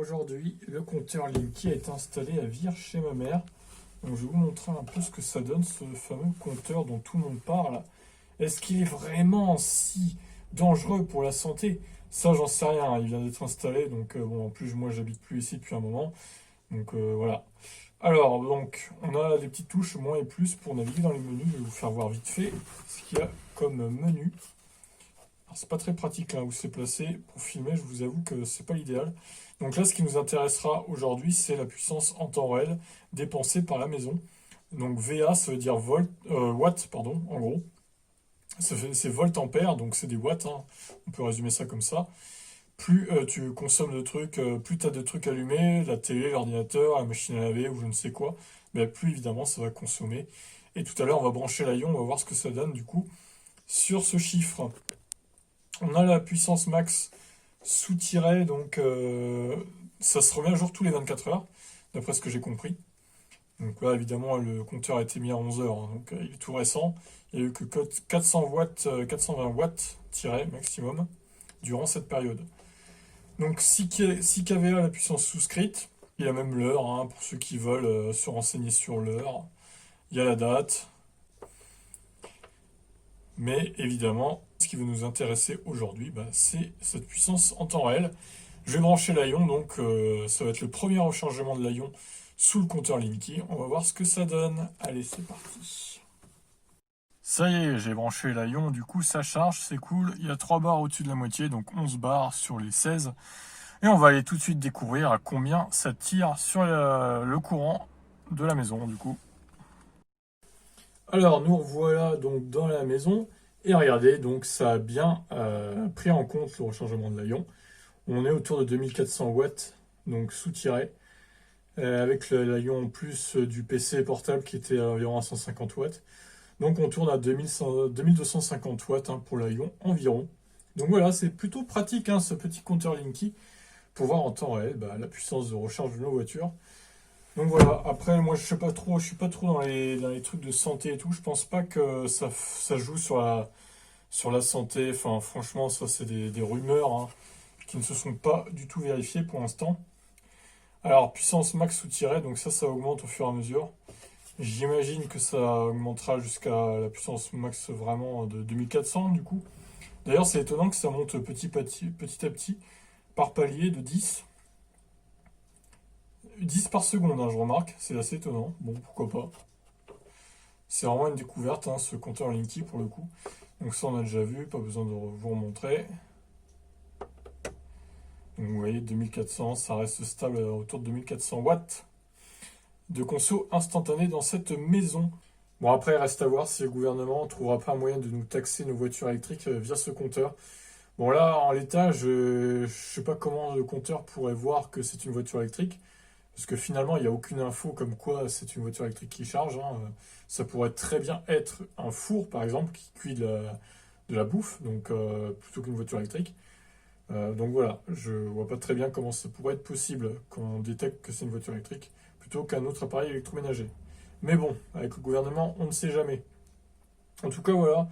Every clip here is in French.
aujourd'hui, le compteur Linky est installé à Vire chez ma mère. Donc, je vais vous montrer un peu ce que ça donne, ce fameux compteur dont tout le monde parle. Est-ce qu'il est vraiment si dangereux pour la santé? Ça, j'en sais rien. Il vient d'être installé, donc bon, en plus, moi, j'habite plus ici depuis un moment. Donc voilà. Alors, donc, on a des petites touches moins et plus pour naviguer dans les menus. Je vais vous faire voir vite fait ce qu'il y a comme menu. Alors, c'est pas très pratique là où c'est placé. Pour filmer, je vous avoue que c'est pas l'idéal. Donc là, ce qui nous intéressera aujourd'hui, c'est la puissance en temps réel dépensée par la maison. Donc VA, ça veut dire watt, pardon, en gros. C'est volt ampère, donc c'est des watts, hein. On peut résumer ça comme ça. Plus tu consommes de trucs, plus tu as de trucs allumés, la télé, l'ordinateur, la machine à laver ou je ne sais quoi, mais plus évidemment ça va consommer. Et tout à l'heure, on va brancher l'ion, on va voir ce que ça donne du coup sur ce chiffre. On a la puissance max sous-tiret, donc ça se remet à jour tous les 24 heures, d'après ce que j'ai compris. Donc là, évidemment, le compteur a été mis à 11 heures, hein, donc il est tout récent. Il n'y a eu que 400 watts, 420 watts tirés maximum durant cette période. Donc 6 kVA la puissance souscrite. Il y a même l'heure, hein, pour ceux qui veulent se renseigner sur l'heure. Il y a la date. Mais évidemment, ce qui va nous intéresser aujourd'hui, c'est cette puissance en temps réel. Je vais brancher l'ion, donc ça va être le premier rechargement de l'ion sous le compteur Linky. On va voir ce que ça donne. Allez, c'est parti. Ça y est, j'ai branché l'ion, du coup ça charge, c'est cool. Il y a 3 barres au-dessus de la moitié, donc 11 barres sur les 16. Et on va aller tout de suite découvrir à combien ça tire sur le courant de la maison, du coup. Alors, nous revoilà donc dans la maison. Et regardez, donc ça a bien pris en compte le rechargement de l'ion. On est autour de 2400 watts, donc sous-tiré. Avec l'ion plus du PC portable qui était environ à 150 watts. Donc on tourne à 2250 watts, hein, pour l'ion environ. Donc voilà, c'est plutôt pratique, hein, ce petit compteur Linky pour voir en temps réel la puissance de recharge de nos voitures. Donc voilà, après moi je suis pas trop dans les trucs de santé et tout. Je pense pas que ça joue sur la santé. Enfin franchement, ça c'est des rumeurs, hein, qui ne se sont pas du tout vérifiées pour l'instant. Alors puissance max sous-tiré, donc ça augmente au fur et à mesure. J'imagine que ça augmentera jusqu'à la puissance max vraiment de 2400 du coup. D'ailleurs, c'est étonnant que ça monte petit à petit, par palier de 10. 10 par seconde, hein, je remarque. C'est assez étonnant. Bon, pourquoi pas. C'est vraiment une découverte, hein, ce compteur Linky pour le coup. Donc ça, on a déjà vu, pas besoin de vous remontrer. Donc vous voyez, 2400, ça reste stable autour de 2400 watts de conso instantané dans cette maison. Bon, après, il reste à voir si le gouvernement ne trouvera pas un moyen de nous taxer nos voitures électriques via ce compteur. Bon, là, en l'état, je ne sais pas comment le compteur pourrait voir que c'est une voiture électrique, parce que finalement, il n'y a aucune info comme quoi c'est une voiture électrique qui charge, hein. Ça pourrait très bien être un four, par exemple, qui cuit de la bouffe, donc plutôt qu'une voiture électrique. Donc voilà, je vois pas très bien comment ça pourrait être possible quand on détecte que c'est une voiture électrique, plutôt qu'un autre appareil électroménager. Mais bon, avec le gouvernement, on ne sait jamais. En tout cas, voilà.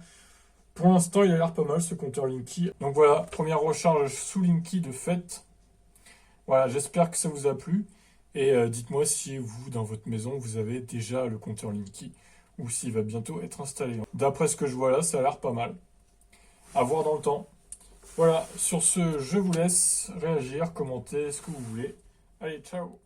Pour l'instant, il a l'air pas mal, ce compteur Linky. Donc voilà, première recharge sous Linky de fait. Voilà, j'espère que ça vous a plu. Et dites-moi si vous, dans votre maison, vous avez déjà le compteur Linky ou s'il va bientôt être installé. D'après ce que je vois là, ça a l'air pas mal. À voir dans le temps. Voilà, sur ce, je vous laisse réagir, commenter, ce que vous voulez. Allez, ciao!